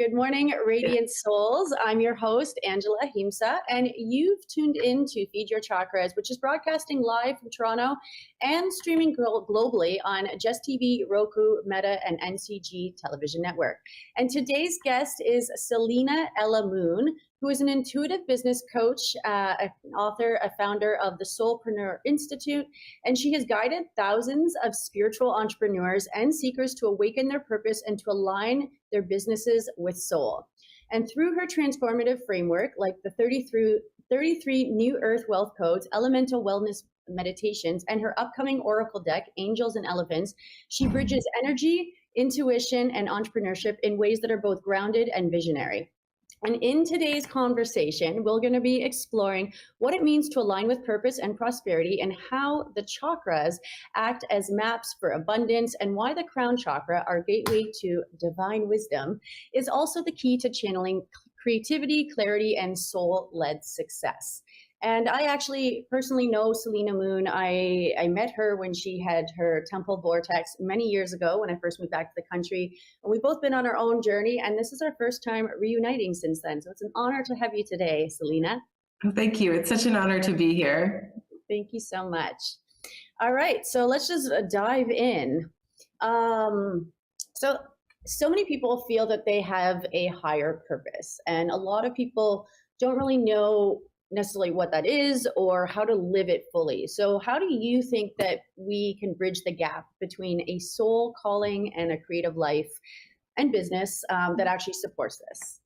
Good morning, Radiant Souls. I'm your host, Angela Ahimsa, and you've tuned in to Feed Your Chakras, which is broadcasting live from Toronto and streaming globally on Jess TV, Roku, Meta, and NCG television network. And today's guest is Selena Ella Moon, who is an intuitive business coach, an author, a founder of the Soulpreneur Institute, and she has guided thousands of spiritual entrepreneurs and seekers to awaken their purpose and to align their businesses with soul. And through her transformative framework, like the 33 New Earth Wealth Codes, Elemental Wellness Meditations, and her upcoming Oracle deck, Angels and Elephants, she bridges energy, intuition, and entrepreneurship in ways that are both grounded and visionary. And in today's conversation, we're going to be exploring what it means to align with purpose and prosperity and how the chakras act as maps for abundance and why the crown chakra, our gateway to divine wisdom, is also the key to channeling creativity, clarity, and soul-led success. And I actually personally know Selena Moon. I met her when she had her temple vortex many years ago when I first moved back to the country. And we've both been on our own journey, and this is our first time reuniting since then. So it's an honor to have you today, Selena. Oh, thank you. It's such an honor to be here. Thank you so much. All right, so let's just dive in. So many people feel that they have a higher purpose, and a lot of people don't really know necessarily what that is or how to live it fully. So how do you think that we can bridge the gap between a soul calling and a creative life and business that actually supports this?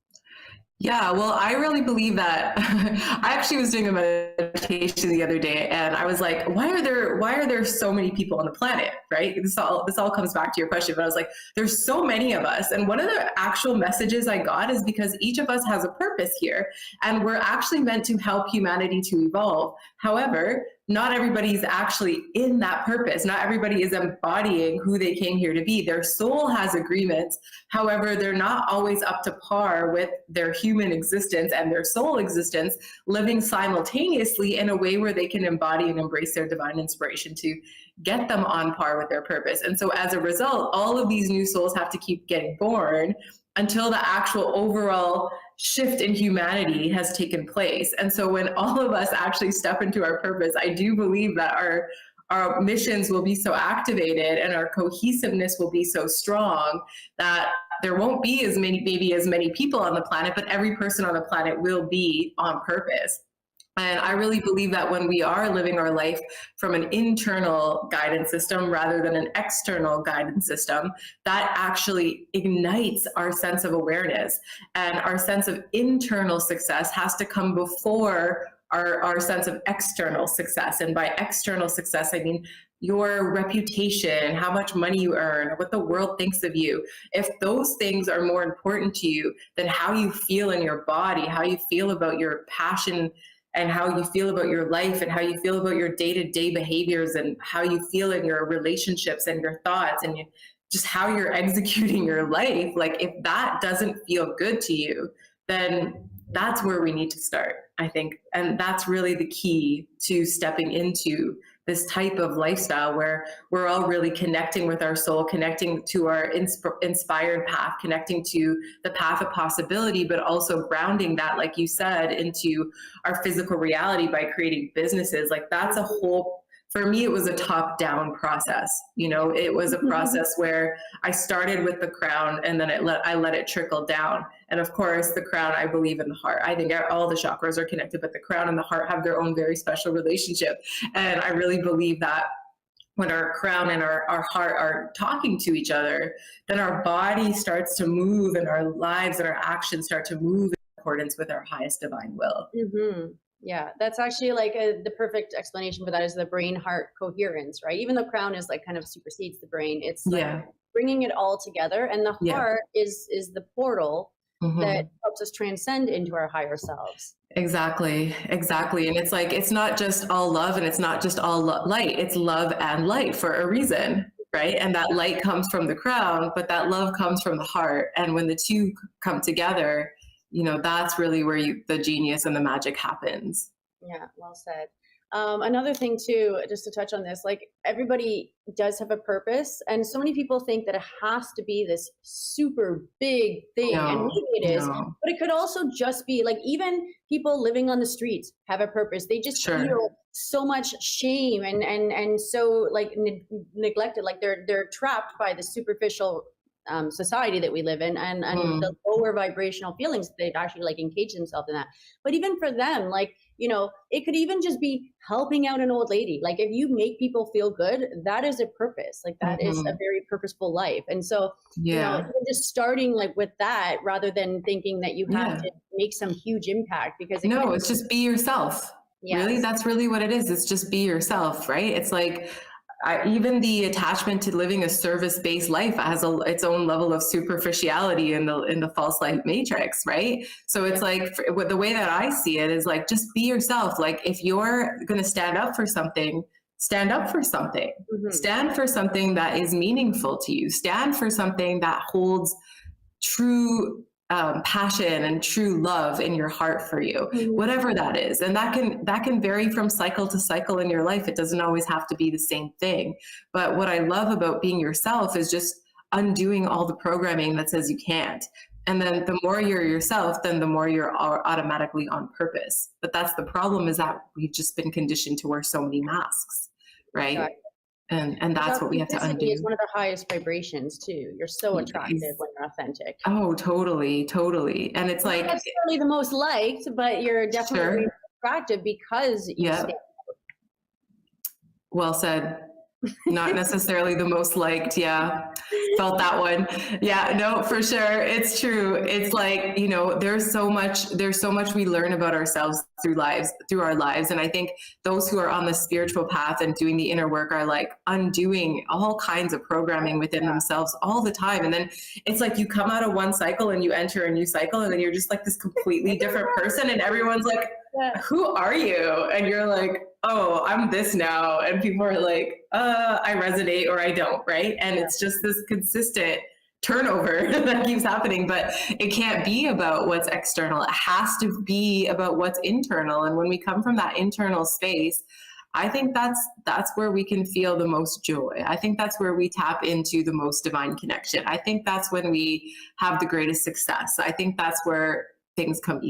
Yeah, well, I really believe that. I actually was doing a meditation the other day, and I was like, why are there so many people on the planet, right? This all comes back to your question, but I was like, there's so many of us. And one of the actual messages I got is because each of us has a purpose here, and we're actually meant to help humanity to evolve. However, not everybody is actually in that purpose. Not everybody is embodying who they came here to be. Their soul has agreements. However, they're not always up to par with their human existence and their soul existence, living simultaneously in a way where they can embody and embrace their divine inspiration to get them on par with their purpose. And so as a result, all of these new souls have to keep getting born until the actual overall shift in humanity has taken place. And so when all of us actually step into our purpose, I do believe that our missions will be so activated and our cohesiveness will be so strong that there won't be as many people on the planet, but every person on the planet will be on purpose. And I really believe that when we are living our life from an internal guidance system rather than an external guidance system, that actually ignites our sense of awareness. And our sense of internal success has to come before our sense of external success. And by external success, I mean your reputation, how much money you earn, what the world thinks of you. If those things are more important to you than how you feel in your body, how you feel about your passion, and how you feel about your life and how you feel about your day-to-day behaviors and how you feel in your relationships and your thoughts and just how you're executing your life. Like if that doesn't feel good to you, then that's where we need to start, I think. And that's really the key to stepping into this type of lifestyle where we're all really connecting with our soul, connecting to our inspired path, connecting to the path of possibility, but also grounding that, like you said, into our physical reality by creating businesses. Like that's a whole, for me, it was a top-down process. You know, it was a process where I started with the crown and then I let it trickle down. And of course, the crown, I believe in the heart. I think all the chakras are connected, but the crown and the heart have their own very special relationship. And I really believe that when our crown and our heart are talking to each other, then our body starts to move and our lives and our actions start to move in accordance with our highest divine will. Mm-hmm. Yeah, that's actually like the perfect explanation for that is the brain-heart coherence, right? Even the crown is like kind of supersedes the brain. It's like bringing it all together, and the heart is the portal that helps us transcend into our higher selves. Exactly. And it's like, it's not just all love and it's not just all light. It's love and light for a reason, right? And that light comes from the crown, but that love comes from the heart. And when the two come together, you know, that's really where the genius and the magic happens. Yeah, well said. Another thing too, just to touch on this, like everybody does have a purpose, and so many people think that it has to be this super big thing, and No, maybe it is, no. but it could also just be like even people living on the streets have a purpose. They just Sure. feel so much shame and so like neglected, like they're trapped by the superficial society that we live in, and the lower vibrational feelings, they've actually like engaged themselves in that. But even for them, like, you know, it could even just be helping out an old lady. Like if you make people feel good, that is a purpose. Like that is a very purposeful life. And so, you know, even just starting like with that, rather than thinking that you have to make some huge impact, because it's just be yourself. Yes. Really, that's really what it is. It's just be yourself, right? It's like even the attachment to living a service-based life has its own level of superficiality in the false life matrix, right? So it's like the way that I see it is like, just be yourself. Like if you're going to stand up for something, stand up for something. Stand for something that is meaningful to you. Stand for something that holds true passion and true love in your heart for you, whatever that is. And that can vary from cycle to cycle in your life. It doesn't always have to be the same thing. But what I love about being yourself is just undoing all the programming that says you can't. And then the more you're yourself, then the more you're automatically on purpose. But that's the problem, is that we've just been conditioned to wear so many masks, right? Exactly. And that's what we have to undo. It's one of the highest vibrations too. You're so attractive when you're authentic. Oh, totally, totally. And it's like, not necessarily the most liked, but you're definitely attractive because you stand out. Well said. Not necessarily the most liked. Yeah. Felt that one. Yeah, no, for sure. It's true. It's like, you know, there's so much we learn about ourselves through our lives. And I think those who are on the spiritual path and doing the inner work are like undoing all kinds of programming within themselves all the time. And then it's like you come out of one cycle and you enter a new cycle, and then you're just like this completely different person. And everyone's like, who are you? And you're like, oh, I'm this now. And people are like, I resonate or I don't, right? And it's just this consistent turnover that keeps happening. But it can't be about what's external. It has to be about what's internal. And when we come from that internal space, I think that's where we can feel the most joy. I think that's where we tap into the most divine connection. I think that's when we have the greatest success. I think that's where things come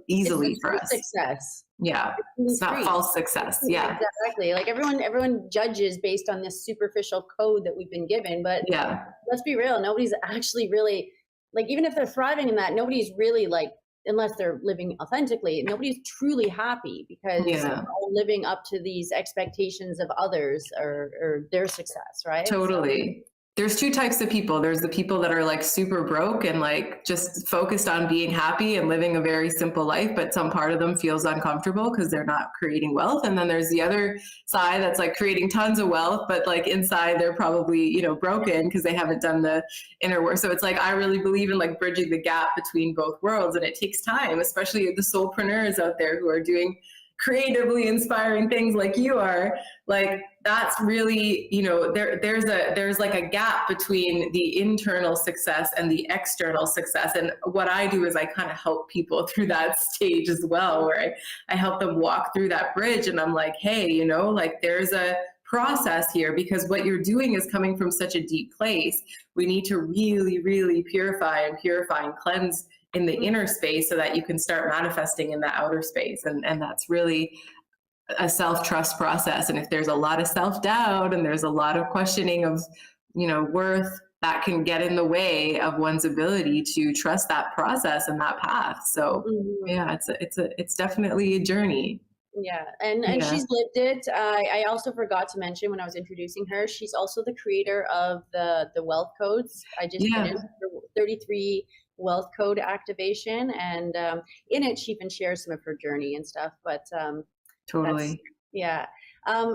easily for us. Success. Yeah. It's not false success. Yeah. Exactly. Like everyone judges based on this superficial code that we've been given. But let's be real. Nobody's actually really, like, even if they're thriving in that, nobody's really like, unless they're living authentically, nobody's truly happy because they're living up to these expectations of others or their success, right? Totally. There's two types of people. There's the people that are like super broke and like just focused on being happy and living a very simple life, but some part of them feels uncomfortable because they're not creating wealth. And then there's the other side that's like creating tons of wealth, but like inside they're probably, you know, broken because they haven't done the inner work. So it's like, I really believe in like bridging the gap between both worlds, and it takes time, especially the soulpreneurs out there who are doing creatively inspiring things like you are. Like, that's really, you know, there's like a gap between the internal success and the external success. And what I do is I kind of help people through that stage as well, where I help them walk through that bridge. And I'm like, hey, you know, like there's a process here, because what you're doing is coming from such a deep place. We need to really, really purify and cleanse in the inner space so that you can start manifesting in the outer space. And that's really a self-trust process. And if there's a lot of self-doubt and there's a lot of questioning of, you know, worth, that can get in the way of one's ability to trust that process and that path. So yeah, it's definitely a journey. Yeah. And she's lived it. I also forgot to mention when I was introducing her, she's also the creator of the wealth codes. I just finished 33 wealth code activation, and in it she even shares some of her journey and stuff, but totally.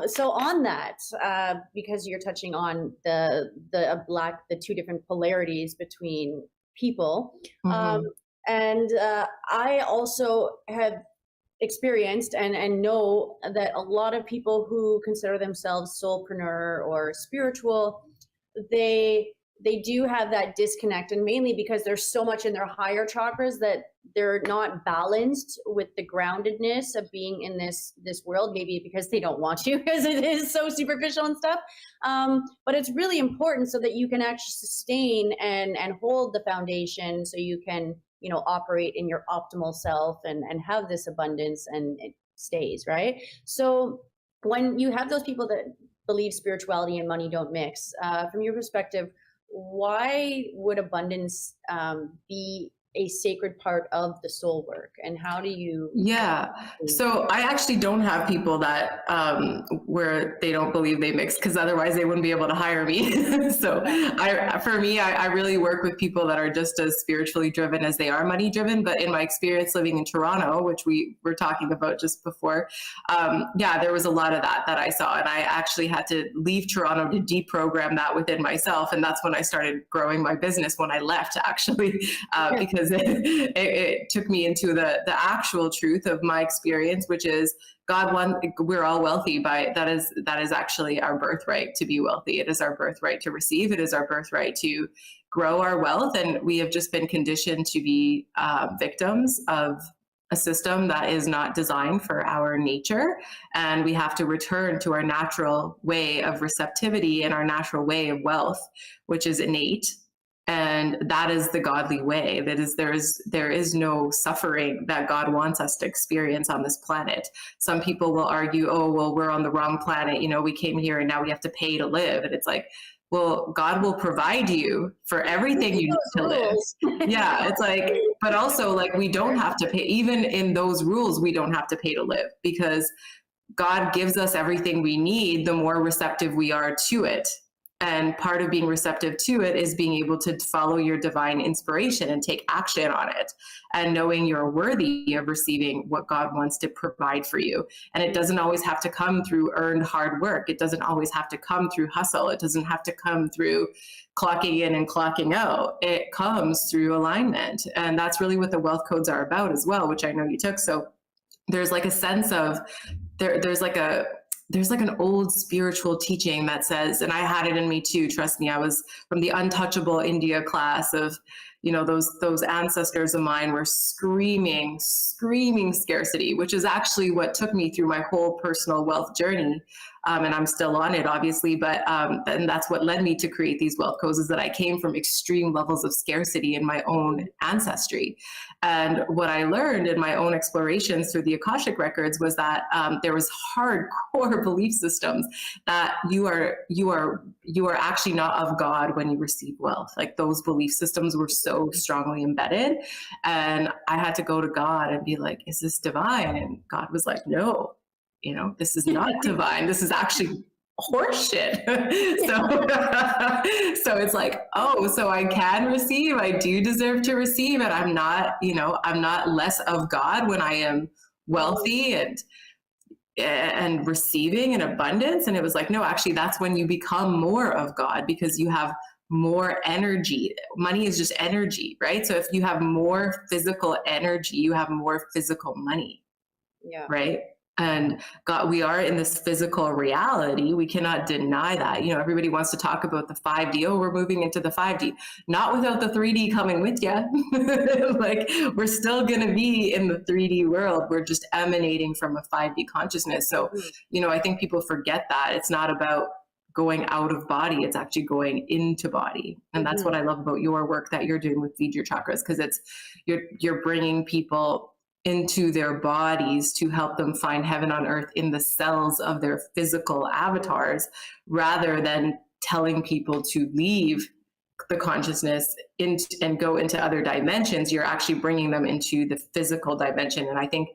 So on that, because you're touching on the two different polarities between people, and I also have experienced and know that a lot of people who consider themselves soulpreneur or spiritual, they do have that disconnect, and mainly because there's so much in their higher chakras that they're not balanced with the groundedness of being in this world, maybe because they don't want to, because it is so superficial and stuff. But it's really important so that you can actually sustain and hold the foundation, so you can, operate in your optimal self and have this abundance, and it stays, right? So when you have those people that believe spirituality and money don't mix, from your perspective, why would abundance be a sacred part of the soul work, and how do you? Yeah. So I actually don't have people that where they don't believe they mix, because otherwise they wouldn't be able to hire me. So for me, I really work with people that are just as spiritually driven as they are money driven. But in my experience living in Toronto, which we were talking about just before, there was a lot of that I saw, and I actually had to leave Toronto to deprogram that within myself. And that's when I started growing my business, when I left, actually, because it took me into the actual truth of my experience, which is we're all wealthy that is actually our birthright to be wealthy. It is our birthright to receive. It is our birthright to grow our wealth. And we have just been conditioned to be victims of a system that is not designed for our nature. And we have to return to our natural way of receptivity and our natural way of wealth, which is innate. And that is the godly way. That is, there is no suffering that God wants us to experience on this planet. Some people will argue, oh, well, we're on the wrong planet. We came here and now we have to pay to live. And it's like, well, God will provide you for everything you need to live. Yeah, it's like, but also like, we don't have to pay. Even in those rules, we don't have to pay to live, because God gives us everything we need the more receptive we are to it. And part of being receptive to it is being able to follow your divine inspiration and take action on it, and knowing you're worthy of receiving what God wants to provide for you. And it doesn't always have to come through earned hard work. It doesn't always have to come through hustle. It doesn't have to come through clocking in and clocking out. It comes through alignment. And that's really what the wealth codes are about as well, which I know you took. So there's like a sense of, there's like an old spiritual teaching that says, and I had it in me too, trust me, I was from the untouchable India class of, those ancestors of mine were screaming scarcity, which is actually what took me through my whole personal wealth journey. And I'm still on it, obviously, but and that's what led me to create these wealth codes, is that I came from extreme levels of scarcity in my own ancestry. And what I learned in my own explorations through the Akashic records was that there was hardcore belief systems that you are actually not of God when you receive wealth. Like, those belief systems were so strongly embedded, and I had to go to God and be like, is this divine? And God was like, no. This is not divine. This is actually horseshit. So it's like, oh, so I can receive. I do deserve to receive, and I'm not less of God when I am wealthy and receiving in abundance. And it was like, no, actually, that's when you become more of God, because you have more energy. Money is just energy, right? So if you have more physical energy, you have more physical money. Yeah. Right. And God, we are in this physical reality. We cannot deny that. Everybody wants to talk about the 5D. Oh, we're moving into the 5D, not without the 3D coming with you. Like, we're still going to be in the 3D world. We're just emanating from a 5D consciousness. So, I think people forget that it's not about going out of body. It's actually going into body. And that's what I love about your work that you're doing with Feed Your Chakras, because you're bringing people into their bodies to help them find heaven on earth in the cells of their physical avatars, rather than telling people to leave the consciousness and go into other dimensions. You're actually bringing them into the physical dimension. And I think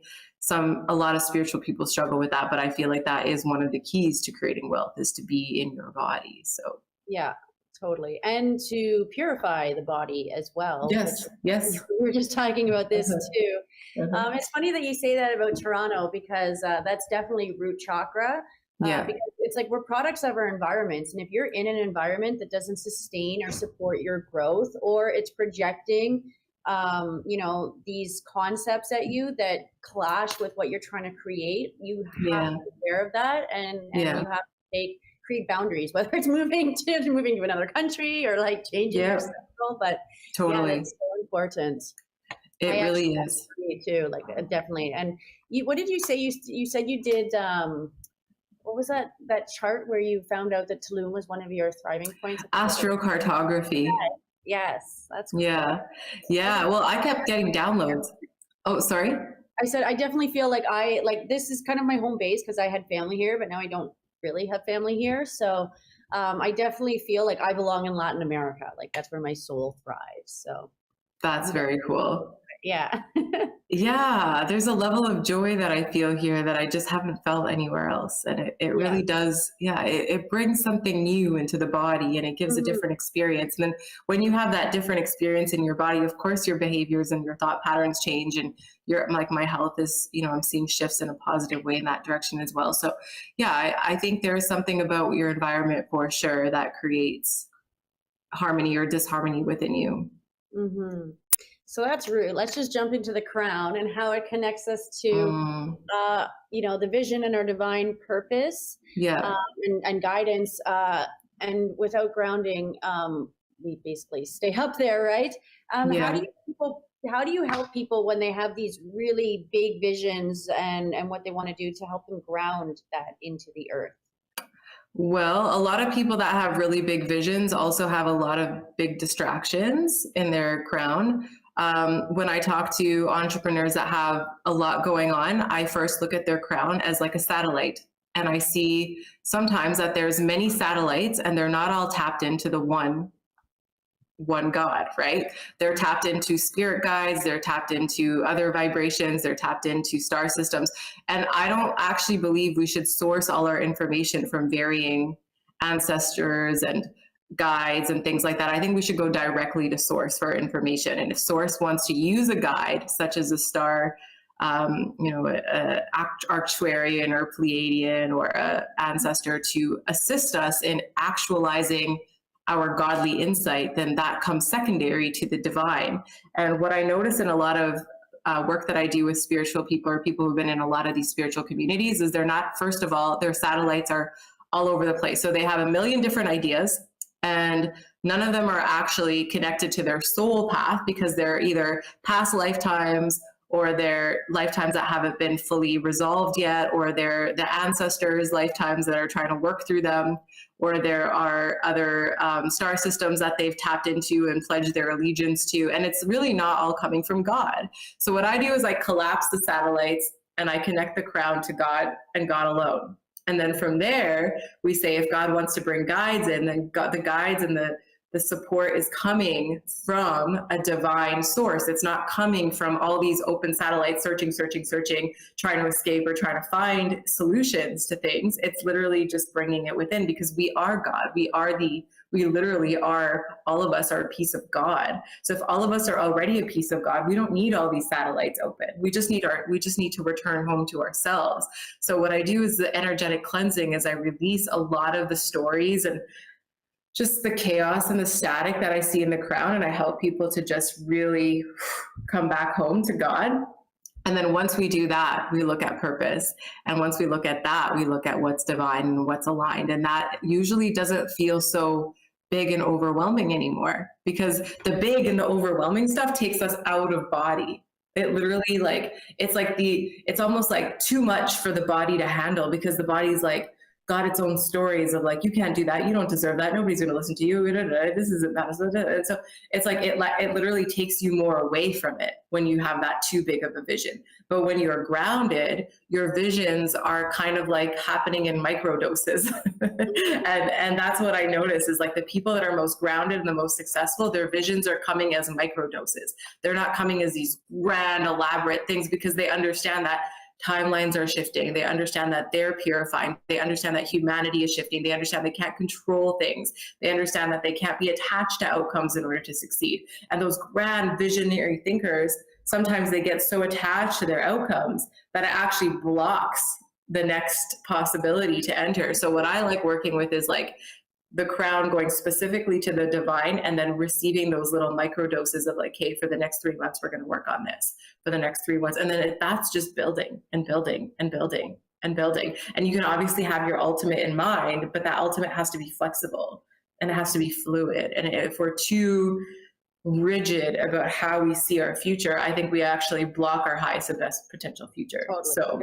a lot of spiritual people struggle with that, but I feel like that is one of the keys to creating wealth, is to be in your body. So yeah, totally. And to purify the body as well. Yes. We were just talking about this too. It's funny that you say that about Toronto, because that's definitely root chakra. Because it's like, we're products of our environments. And if you're in an environment that doesn't sustain or support your growth, or it's projecting, these concepts at you that clash with what you're trying to create, you have to be aware of that. And you have to create boundaries, whether it's moving to another country or like changing your cycle. But totally, it's so important. It really is. Me too, like definitely. And what did you say? You said you did. What was that chart where you found out that Tulum was one of your thriving points? Astrocartography. Yes, that's cool. Yeah. Yeah. Well, I kept getting downloads. Oh, sorry. I said I definitely feel like this is kind of my home base because I had family here, but now I don't really have family here. So I definitely feel like I belong in Latin America. Like that's where my soul thrives. So that's very cool. Yeah. Yeah, there's a level of joy that I feel here that I just haven't felt anywhere else. And it really does, it brings something new into the body and it gives a different experience. And then when you have that different experience in your body, of course, your behaviors and your thought patterns change, and like my health is, I'm seeing shifts in a positive way in that direction as well. So yeah, I think there's something about your environment for sure that creates harmony or disharmony within you. Mm-hmm. So that's rude. Let's just jump into the crown and how it connects us to, the vision and our divine purpose, and guidance. And without grounding, we basically stay up there, right? How do you help people when they have these really big visions and what they want to do to help them ground that into the earth? Well, a lot of people that have really big visions also have a lot of big distractions in their crown. When I talk to entrepreneurs that have a lot going on, I first look at their crown as like a satellite. And I see sometimes that there's many satellites and they're not all tapped into the one God, right? They're tapped into spirit guides, they're tapped into other vibrations, they're tapped into star systems. And I don't actually believe we should source all our information from varying ancestors and guides and things like that. I think we should go directly to source for information. And if source wants to use a guide, such as a star, actuarian or Pleiadian or an ancestor to assist us in actualizing our godly insight, then that comes secondary to the divine. And what I notice in a lot of work that I do with spiritual people or people who've been in a lot of these spiritual communities is they're not, first of all, their satellites are all over the place. So they have a million different ideas and none of them are actually connected to their soul path because they're either past lifetimes or they're lifetimes that haven't been fully resolved yet, or they're the ancestors' lifetimes that are trying to work through them, or there are other star systems that they've tapped into and pledged their allegiance to. And it's really not all coming from God. So what I do is I collapse the satellites and I connect the crown to God and God alone. And then from there, we say, if God wants to bring guides in, then God, the guides and the support is coming from a divine source. It's not coming from all these open satellites searching, trying to escape or trying to find solutions to things. It's literally just bringing it within because we are God. We literally are, all of us are a piece of God. So if all of us are already a piece of God, we don't need all these satellites open. We just need to return home to ourselves. So what I do is the energetic cleansing is I release a lot of the stories and just the chaos and the static that I see in the crown. And I help people to just really come back home to God. And then once we do that, we look at purpose. And once we look at that, we look at what's divine and what's aligned. And that usually doesn't feel so big and overwhelming anymore because the big and the overwhelming stuff takes us out of body. It literally it's almost like too much for the body to handle because the body's like, got its own stories of like, you can't do that. You don't deserve that. Nobody's going to listen to you. This isn't that. And so it's like, it literally takes you more away from it when you have that too big of a vision. But when you're grounded, your visions are kind of like happening in micro doses. and that's what I notice is like the people that are most grounded and the most successful, their visions are coming as micro doses. They're not coming as these grand, elaborate things because they understand that timelines are shifting. They understand that they're purifying. They understand that humanity is shifting. They understand they can't control things. They understand that they can't be attached to outcomes in order to succeed. And those grand visionary thinkers, sometimes they get so attached to their outcomes that it actually blocks the next possibility to enter. So what I like working with is like the crown going specifically to the divine and then receiving those little micro doses of like, hey, for the next 3 months, we're going to work on this for the next 3 months. And then that's just building and building and building and building. And you can obviously have your ultimate in mind, but that ultimate has to be flexible and it has to be fluid. And if we're too rigid about how we see our future, I think we actually block our highest and best potential future. Totally. So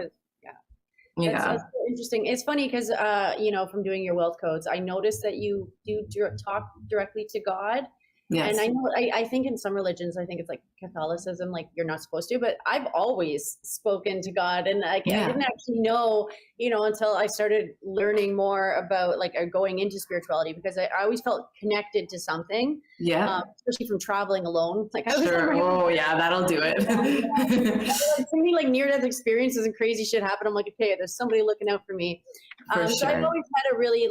That's so interesting. It's funny because, from doing your wealth codes, I noticed that you do talk directly to God. Yes. And I know, I think in some religions, I think it's like Catholicism, like you're not supposed to, but I've always spoken to God. And I didn't actually know, until I started learning more about going into spirituality, because I always felt connected to something. Yeah. Especially from traveling alone. I was Oh yeah, that'll do it. Like near-death experiences and crazy shit happen. I'm like, okay, there's somebody looking out for me. So I've always had a really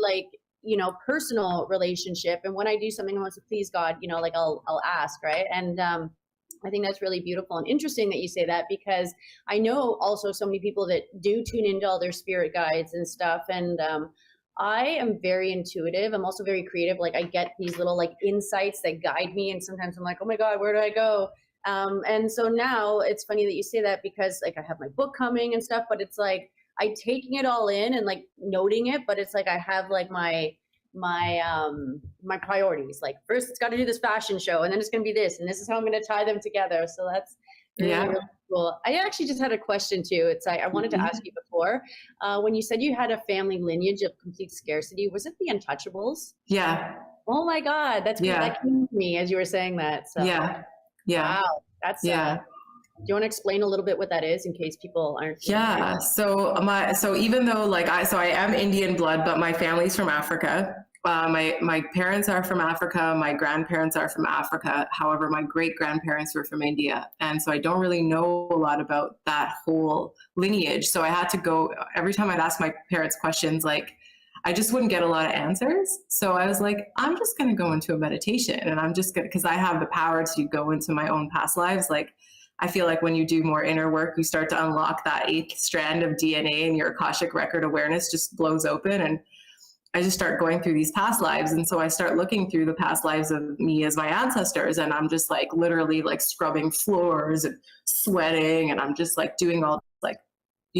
personal relationship. And when I do something I want to please God, I'll ask, right? And I think that's really beautiful and interesting that you say that, because I know also so many people that do tune into all their spirit guides and stuff. And I am very intuitive. I'm also very creative. I get these little insights that guide me. And sometimes I'm like, oh my God, where do I go? And so now it's funny that you say that, because I have my book coming and stuff, but it's I taking it all in and noting it, but it's I have my priorities. First it's got to do this fashion show, and then it's going to be this, and this is how I'm going to tie them together. So that's really cool. I actually just had a question too. It's I wanted to ask you before, when you said you had a family lineage of complete scarcity, was it the Untouchables? Yeah. Oh my God, that's good. That came to me as you were saying that. So wow, that's do you want to explain a little bit what that is in case people aren't? Yeah. So even though I am Indian blood, but my family's from Africa. My parents are from Africa. My grandparents are from Africa. However, my great grandparents were from India. And so I don't really know a lot about that whole lineage. So I had to go, every time I'd ask my parents questions, I just wouldn't get a lot of answers. So I was like, I'm just going to go into a meditation, and I'm just going to, because I have the power to go into my own past lives. I feel like when you do more inner work, you start to unlock that 8th strand of DNA, and your Akashic record awareness just blows open. And I just start going through these past lives. And so I start looking through the past lives of me as my ancestors. And I'm just literally scrubbing floors and sweating. And I'm just doing all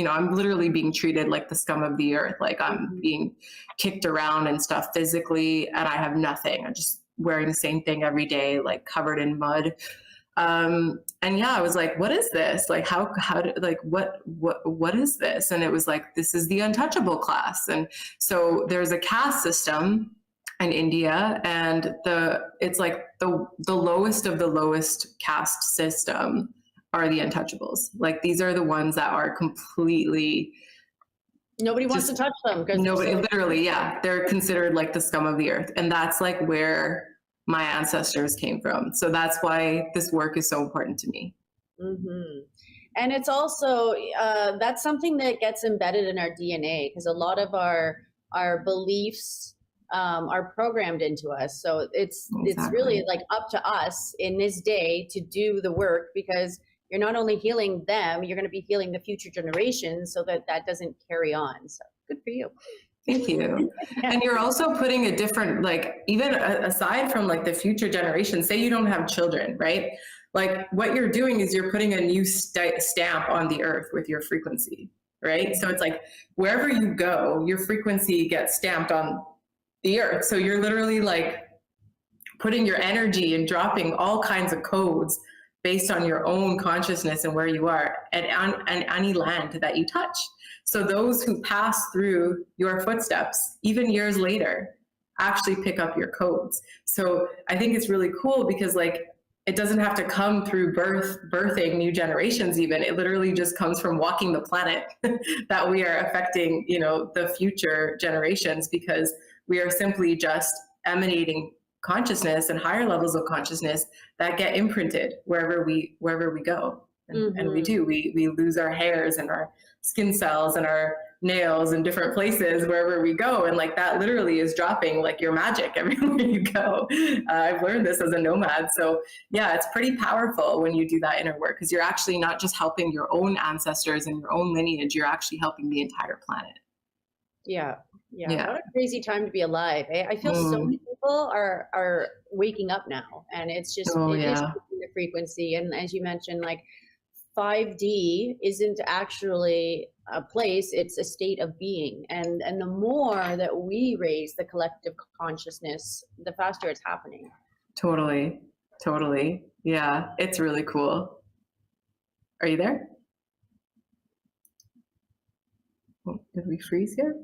I'm literally being treated like the scum of the earth. I'm being kicked around and stuff physically, and I have nothing. I'm just wearing the same thing every day, covered in mud. And I was like, what is this? What is this? And it was this is the untouchable class. And so there's a caste system in India, and it's the lowest of the lowest caste system are the untouchables. These are the ones that are completely, nobody wants to touch them, because nobody, literally, they're considered the scum of the earth. And that's where my ancestors came from. So that's why this work is so important to me. Mm-hmm. And it's also, that's something that gets embedded in our DNA, because a lot of our beliefs are programmed into us. So it's really up to us in this day to do the work, because you're not only healing them, you're going to be healing the future generations, so that doesn't carry on. So good for you. Thank you. And you're also putting a different, even aside from the future generations, say you don't have children, right? What you're doing is you're putting a new stamp on the earth with your frequency, right? So it's wherever you go, your frequency gets stamped on the earth. So you're literally putting your energy and dropping all kinds of codes based on your own consciousness and where you are and any land that you touch. So those who pass through your footsteps, even years later, actually pick up your codes. So I think it's really cool, because it doesn't have to come through birthing new generations even. It literally just comes from walking the planet that we are affecting, the future generations, because we are simply just emanating consciousness and higher levels of consciousness that get imprinted wherever we go. And we do, we lose our hairs and our skin cells and our nails in different places wherever we go. And that literally is dropping your magic everywhere you go. I've learned this as a nomad. So it's pretty powerful when you do that inner work, because you're actually not just helping your own ancestors and your own lineage, you're actually helping the entire planet. Yeah. What a crazy time to be alive. I feel so many people are waking up now, and it's just is the frequency. And as you mentioned, 5D isn't actually a place, it's a state of being. And the more that we raise the collective consciousness, the faster it's happening. Totally. Totally. Yeah, it's really cool. Are you there? Oh, did we freeze here?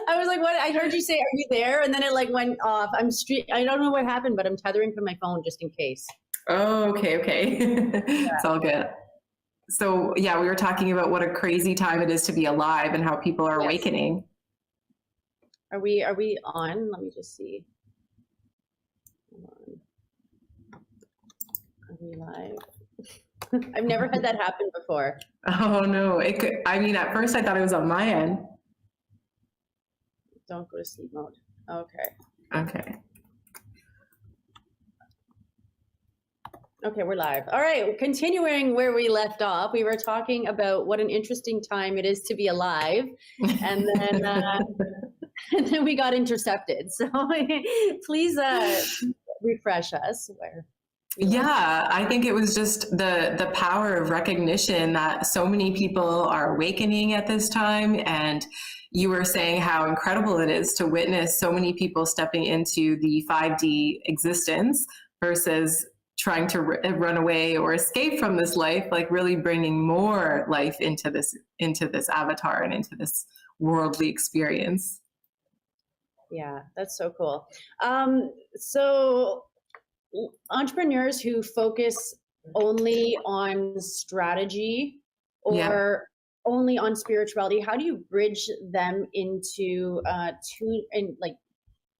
I was like, what? I heard you say, are you there? And then it like went off. I don't know what happened, but I'm tethering from my phone just in case. Oh, okay. It's all good. So yeah, we were talking about what a crazy time it is to be alive and how people are awakening. Are we on? Let me just see. Hold on. Are we live? I've never had that happen before. Oh no, it could. I mean, at first I thought it was on my end. Don't go to sleep mode. Okay. Okay, we're live. All right, continuing where we left off, we were talking about what an interesting time it is to be alive, and then and then we got intercepted. So please refresh us. Yeah, I think it was just the power of recognition that so many people are awakening at this time. And you were saying how incredible it is to witness so many people stepping into the 5D existence versus trying to run away or escape from this life, like really bringing more life into this avatar and into this worldly experience. Yeah, that's so cool. So entrepreneurs who focus only on strategy or only on spirituality, how do you bridge them into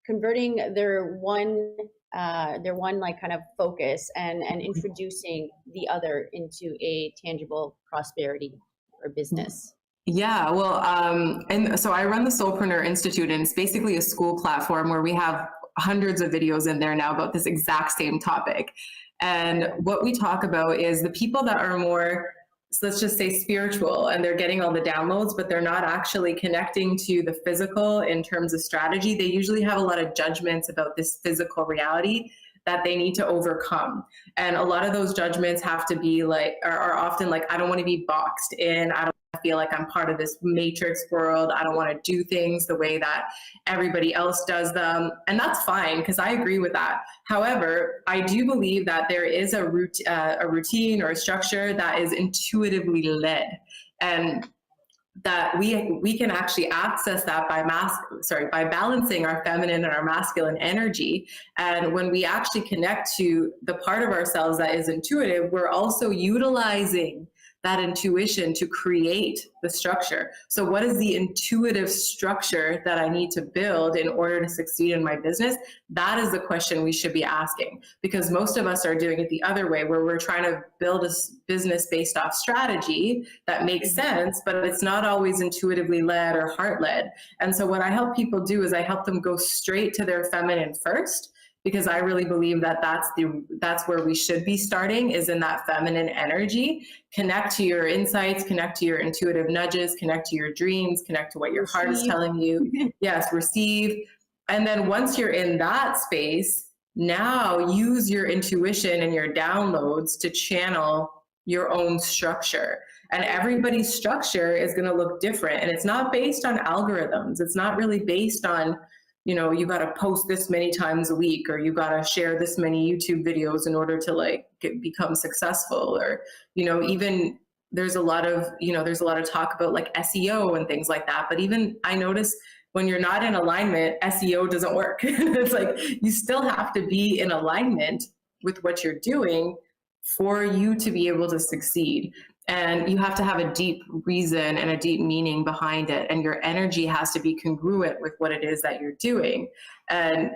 converting their one like kind of focus and introducing the other into a tangible prosperity or business? Yeah, well, and so I run the Soulpreneur Institute, and it's basically a school platform where we have hundreds of videos in there now about this exact same topic. And what we talk about is the people that are more, so let's just say spiritual, and they're getting all the downloads, but they're not actually connecting to the physical in terms of strategy. They usually have a lot of judgments about this physical reality. that they need to overcome. And a lot of those judgments have to be like, are often like, I don't want to be boxed in. I don't feel like I'm part of this matrix world. I don't want to do things the way that everybody else does them. And that's fine, because I agree with that. However, I do believe that there is a routine or a structure that is intuitively led, and that we can actually access that by balancing our feminine and our masculine energy. And when we actually connect to the part of ourselves that is intuitive, we're also utilizing that intuition to create the structure. So what is the intuitive structure that I need to build in order to succeed in my business? That is the question we should be asking, because most of us are doing it the other way, where we're trying to build a business based off strategy that makes sense, but it's not always intuitively led or heart led. And so what I help people do is I help them go straight to their feminine first, because I really believe that that's where we should be starting, is in that feminine energy. Connect to your insights, connect to your intuitive nudges, connect to your dreams, connect to what your heart is telling you. Yes, receive. And then once you're in that space, now use your intuition and your downloads to channel your own structure. And everybody's structure is going to look different. And it's not based on algorithms. It's not really based on, you know, you got to post this many times a week, or you got to share this many YouTube videos in order to like become successful. Or, you know, even there's a lot of talk about like SEO and things like that. But even I notice when you're not in alignment, SEO doesn't work. It's like, you still have to be in alignment with what you're doing for you to be able to succeed. And you have to have a deep reason and a deep meaning behind it. And your energy has to be congruent with what it is that you're doing. And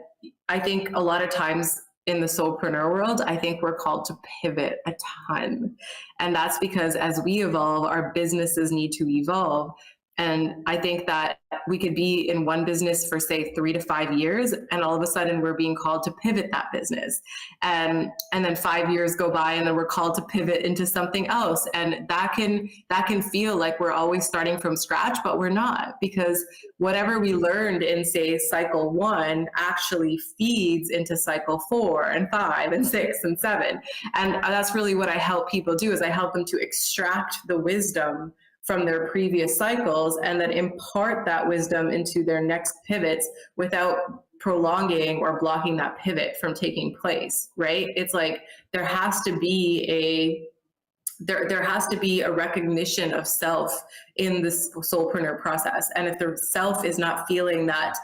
I think a lot of times in the soulpreneur world, I think we're called to pivot a ton. And that's because as we evolve, our businesses need to evolve. And I think that we could be in one business for say 3 to 5 years, and all of a sudden we're being called to pivot that business. And then 5 years go by and then we're called to pivot into something else. And that can feel like we're always starting from scratch, but we're not, because whatever we learned in say cycle 1 actually feeds into cycle 4 and 5 and 6 and 7. And that's really what I help people do, is I help them to extract the wisdom from their previous cycles and then impart that wisdom into their next pivots without prolonging or blocking that pivot from taking place, right? It's like there has to be a recognition of self in this soulpreneur process. And if the self is not feeling that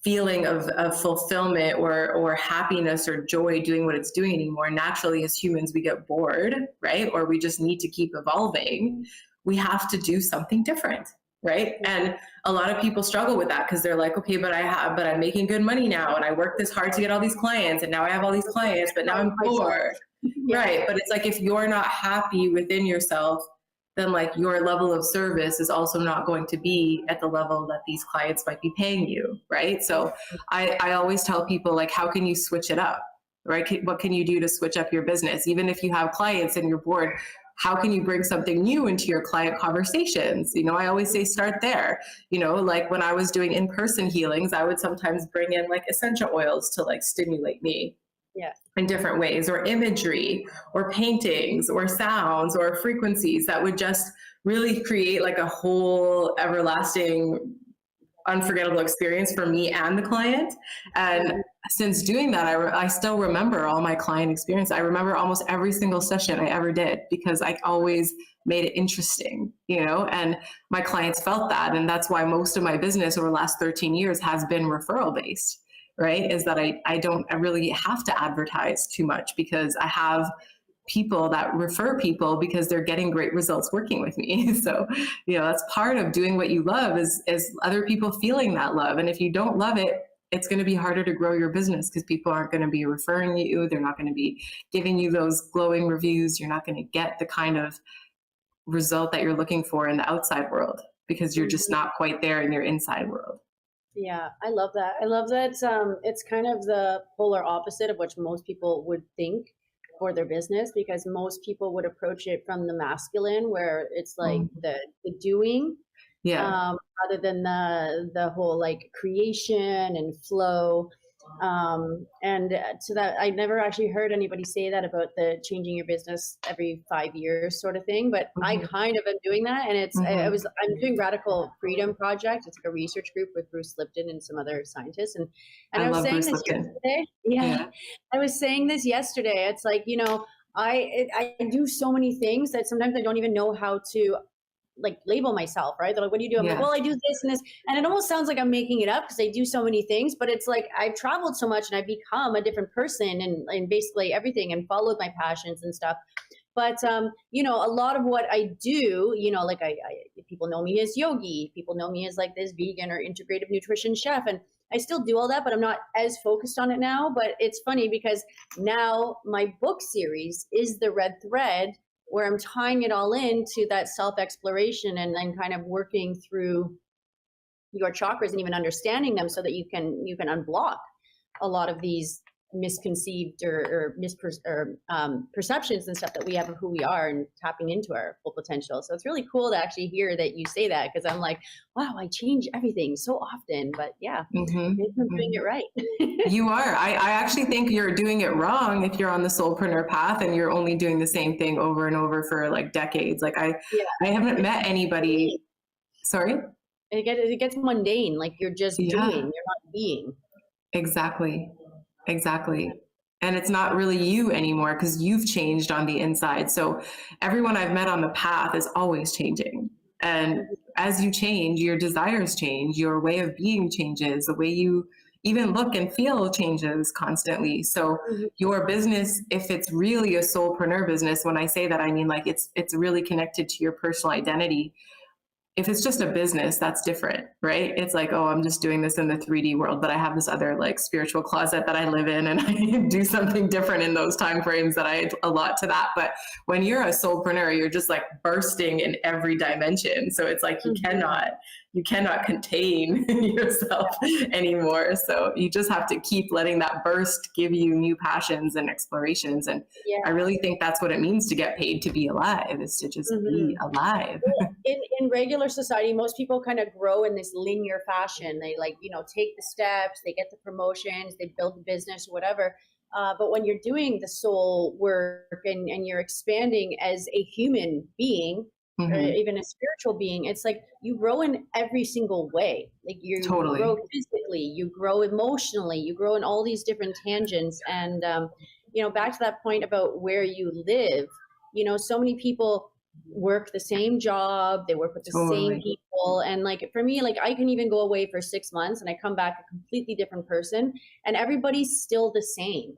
feeling of fulfillment or happiness or joy doing what it's doing anymore, naturally as humans we get bored, right? Or we just need to keep evolving. We have to do something different, right? And a lot of people struggle with that, because they're like, okay, but I'm making good money now, and I worked this hard to get all these clients, and now I have all these clients, but now I'm poor, right? But it's like, if you're not happy within yourself, then like your level of service is also not going to be at the level that these clients might be paying you, right? So I always tell people, like, how can you switch it up, right? What can you do to switch up your business? Even if you have clients and you're bored, how can you bring something new into your client conversations? You know, I always say start there. You know, like when I was doing in-person healings, I would sometimes bring in like essential oils to like stimulate me in different ways, or imagery or paintings or sounds or frequencies that would just really create like a whole everlasting unforgettable experience for me and the client. And since doing that, I still remember all my client experience. I remember almost every single session I ever did, because I always made it interesting, you know, and my clients felt that. And that's why most of my business over the last 13 years has been referral based, right? Is that I don't really have to advertise too much, because I have people that refer people because they're getting great results working with me. So, you know, that's part of doing what you love, is other people feeling that love. And if you don't love it, it's going to be harder to grow your business, because people aren't going to be referring you. They're not going to be giving you those glowing reviews. You're not going to get the kind of result that you're looking for in the outside world, because you're just not quite there in your inside world. Yeah, I love that. I love that. It's kind of the polar opposite of what most people would think for their business, because most people would approach it from the masculine, where it's like the doing, rather than the whole like creation and flow. So that I never actually heard anybody say that about the changing your business every 5 years sort of thing, but I kind of am doing that. And I'm doing Radical Freedom Project. It's like a research group with Bruce Lipton and some other scientists. And I was love saying Bruce this Lipton. yesterday. Yeah. I was saying this yesterday. It's like, I do so many things that sometimes I don't even know how to like label myself, right? They're like, what do you do? I'm like, well, I do this and this. And it almost sounds like I'm making it up because I do so many things, but it's like I've traveled so much and I've become a different person and basically everything and followed my passions and stuff. But, a lot of what I do, like people know me as yogi, people know me as like this vegan or integrative nutrition chef. And I still do all that, but I'm not as focused on it now. But it's funny because now my book series is the red thread where I'm tying it all into that self-exploration and then kind of working through your chakras and even understanding them so that you can unblock a lot of these misconceived or perceptions and stuff that we have of who we are and tapping into our full potential. So it's really cool to actually hear that you say that, because I'm like, wow, I change everything so often, but yeah, maybe I'm doing it right. You are. I actually think you're doing it wrong if you're on the soulpreneur path and you're only doing the same thing over and over for like decades. Like I haven't met anybody. Sorry? It gets mundane. Like you're just doing, you're not being. Exactly. And it's not really you anymore because you've changed on the inside. So everyone I've met on the path is always changing. And as you change, your desires change, your way of being changes, the way you even look and feel changes constantly. So your business, if it's really a soulpreneur business, when I say that, I mean like it's really connected to your personal identity. If it's just a business, that's different, right? It's like, oh, I'm just doing this in the 3D world, but I have this other like spiritual closet that I live in and I do something different in those time frames that I allot to that. But when you're a soulpreneur, you're just like bursting in every dimension. So it's like you cannot contain yourself anymore. So you just have to keep letting that burst give you new passions and explorations. And I really think that's what it means to get paid to be alive, is to just be alive. In regular society, most people kind of grow in this linear fashion. They like, take the steps, they get the promotions, they build the business or whatever. But when you're doing the soul work and you're expanding as a human being, or even a spiritual being, it's like you grow in every single way. Like you grow physically, you grow emotionally, you grow in all these different tangents. And, back to that point about where you live, so many people work the same job, they work with the same people. And like, for me, like I can even go away for 6 months and I come back a completely different person and everybody's still the same.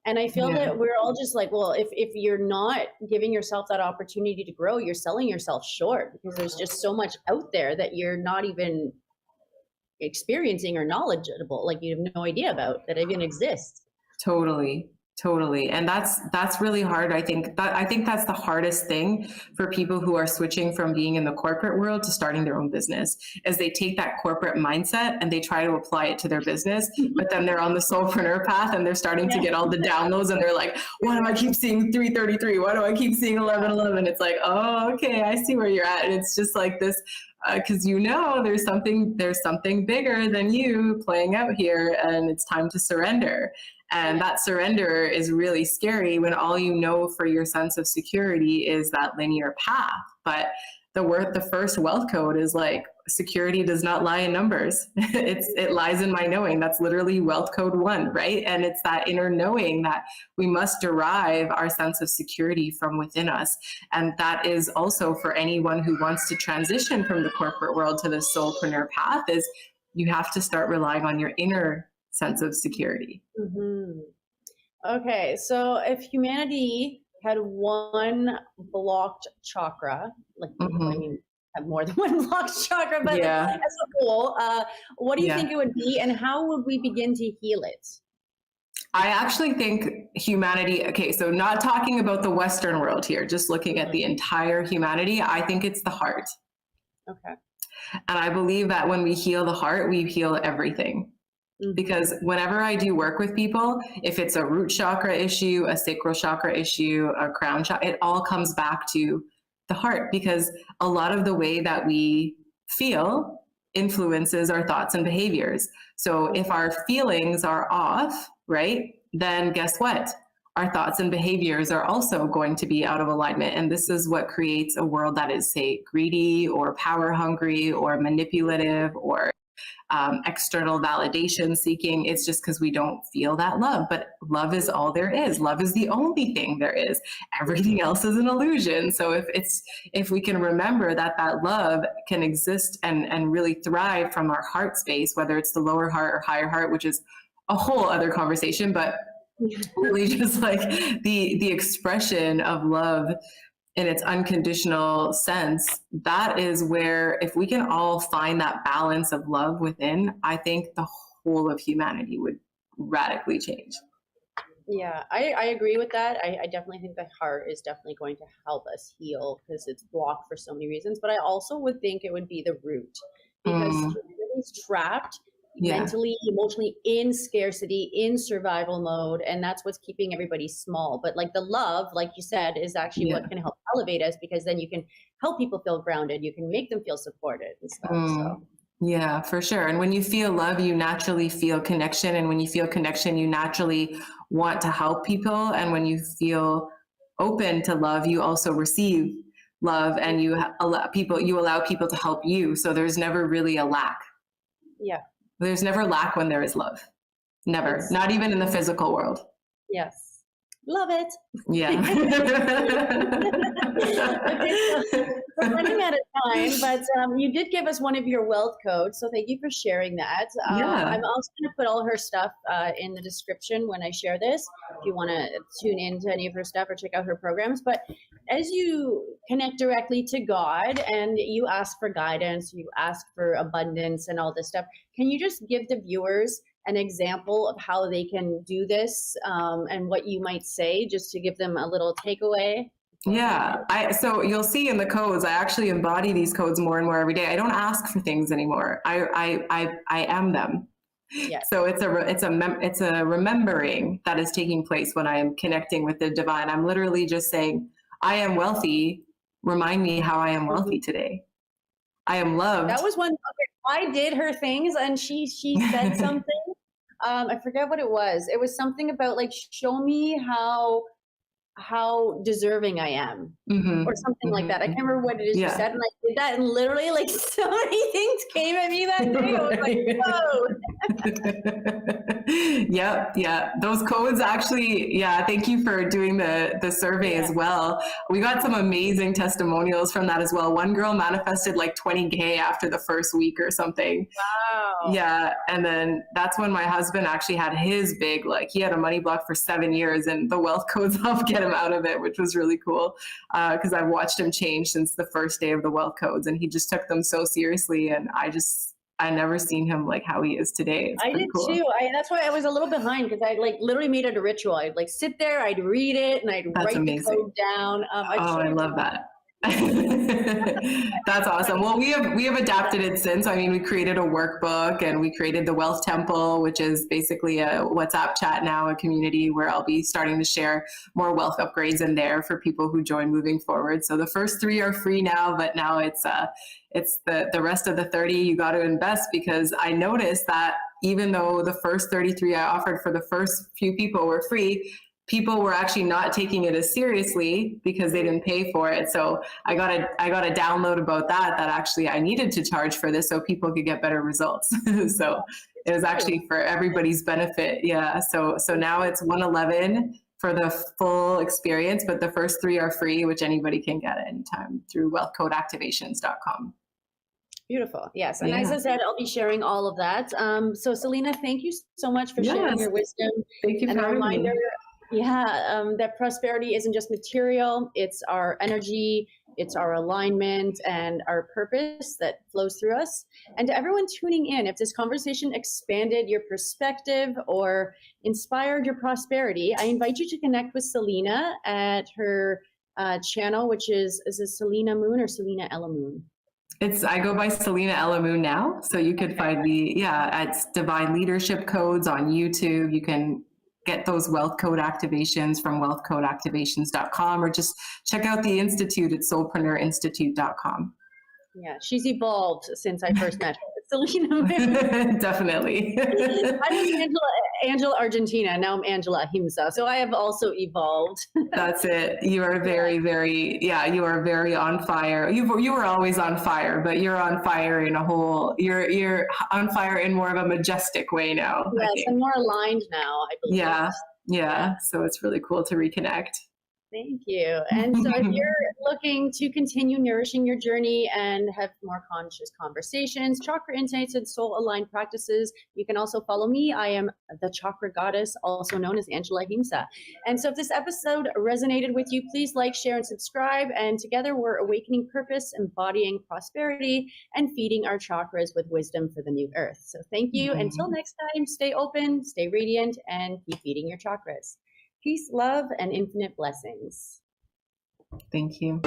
And I feel that we're all just like, well, if you're not giving yourself that opportunity to grow, you're selling yourself short, because there's just so much out there that you're not even experiencing or knowledgeable, like you have no idea about that even exists. Totally. And that's really hard. I think that's the hardest thing for people who are switching from being in the corporate world to starting their own business, is they take that corporate mindset and they try to apply it to their business, but then they're on the soulpreneur path and they're starting to get all the downloads and they're like, why do I keep seeing 333? Why do I keep seeing 1111? It's like, oh, okay, I see where you're at. And it's just like this, because there's something bigger than you playing out here, and it's time to surrender. And that surrender is really scary when all you know for your sense of security is that linear path. But the first wealth code is like, security does not lie in numbers. It lies in my knowing. That's literally wealth code 1, right? And it's that inner knowing that we must derive our sense of security from within us. And that is also for anyone who wants to transition from the corporate world to the soulpreneur path, is you have to start relying on your inner sense of security. Okay, so if humanity had one blocked chakra, like I mean, have more than one blocked chakra, but like, as a whole, what do you think it would be, and how would we begin to heal it? I actually think humanity, okay, so not talking about the Western world here, just looking at the entire humanity, I think it's the heart. Okay. And I believe that when we heal the heart, we heal everything. Because whenever I do work with people, if it's a root chakra issue, a sacral chakra issue, a crown chakra, it all comes back to the heart, because a lot of the way that we feel influences our thoughts and behaviors. So if our feelings are off, right, then guess what? Our thoughts and behaviors are also going to be out of alignment. And this is what creates a world that is, say, greedy or power hungry or manipulative or external validation seeking. It's just because we don't feel that love, but love is all there is. Love is the only thing there is. Everything else is an illusion. So if we can remember that love can exist and really thrive from our heart space, whether it's the lower heart or higher heart, which is a whole other conversation, but really just like the expression of love in its unconditional sense, that is where, if we can all find that balance of love within, I think the whole of humanity would radically change. Yeah, I agree with that. I definitely think the heart is definitely going to help us heal because it's blocked for so many reasons. But I also would think it would be the root, because everybody's trapped mentally, emotionally, in scarcity, in survival mode, and that's what's keeping everybody small. But like the love, like you said, is actually what can help elevate us, because then you can help people feel grounded, you can make them feel supported and stuff. So yeah, for sure. And when you feel love, you naturally feel connection, and when you feel connection, you naturally want to help people. And when you feel open to love, you also receive love, and you allow people to help you. So there's never really a lack. Yeah. There's never lack when there is love. Never. Yes. Not even in the physical world. Yes. Love it. Yeah. Okay, so we're running out of time, but you did give us one of your wealth codes, so thank you for sharing that. I'm also going to put all her stuff in the description when I share this, if you want to tune into any of her stuff or check out her programs. But as you connect directly to God and you ask for guidance, you ask for abundance and all this stuff, can you just give the viewers an example of how they can do this, and what you might say, just to give them a little takeaway? Yeah, so you'll see in the codes, I actually embody these codes more and more every day. I don't ask for things anymore. I am them. Yes. So it's a remembering that is taking place when I am connecting with the divine. I'm literally just saying, I am wealthy. Remind me how I am wealthy today. I am loved. That was one. I did her things, and she said something. I forget what it was. It was something about like, show me how deserving I am, or something like that. I can't remember what it is you said, and I did that, and literally like so many things came at me that day. I was like, whoa. Yeah. Those codes actually, thank you for doing the survey as well. We got some amazing testimonials from that as well. One girl manifested like 20K after the first week or something. Wow. Yeah. And then that's when my husband actually had his big, like he had a money block for 7 years, and the wealth codes helped get him out of it, which was really cool. Cause I've watched him change since the first day of the wealth codes, and he just took them so seriously. And I never seen him like how he is today. I did cool. too. That's why I was a little behind, because I like literally made it a ritual. I'd like sit there, I'd read it, and I'd write the code down. I love that. That's awesome. Well, we have adapted it since. I mean, we created a workbook, and we created the Wealth Temple, which is basically a WhatsApp chat now, a community where I'll be starting to share more wealth upgrades in there for people who join moving forward. So the first 3 are free now, but now it's the rest of the 30 you got to invest, because I noticed that even though the first 33 I offered for the first few people were free, people were actually not taking it as seriously because they didn't pay for it. So I got a download about that actually I needed to charge for this so people could get better results. So it was actually for everybody's benefit. Yeah. So now it's 111 for the full experience, but the first 3 are free, which anybody can get at any time through wealthcodeactivations.com. Beautiful. Yes. And as I said, I'll be sharing all of that. So Selena, thank you so much for sharing your wisdom. Thank you for having me. That prosperity isn't just material, it's our energy, it's our alignment and our purpose that flows through us. And to everyone tuning in, if this conversation expanded your perspective or inspired your prosperity, I invite you to connect with Selena at her channel, which is it Selena Moon or Selena Ella Moon? I go by Selena Ella Moon now. So you could find me, at Divine Leadership Codes on YouTube. You can get those wealth code activations from wealthcodeactivations.com, or just check out the Institute at Soulpreneur Institute.com. Yeah, she's evolved since I first met her. Selena Moon. Definitely. I was Angela Argentina. Now I'm Angela Ahimsa. So I have also evolved. That's it. You are very, very, you are very on fire. You were always on fire, but you're on fire in a whole, you're on fire in more of a majestic way now. Yes, I'm more aligned now, I believe. Yeah. So it's really cool to reconnect. Thank you. And so if you're looking to continue nourishing your journey and have more conscious conversations, chakra insights, and soul aligned practices, you can also follow me. I am the chakra goddess, also known as Angela Ahimsa. And so if this episode resonated with you, please like, share, and subscribe. And together we're awakening purpose, embodying prosperity, and feeding our chakras with wisdom for the new earth. So thank you. Until next time, stay open, stay radiant, and keep feeding your chakras. Peace, love, and infinite blessings. Thank you.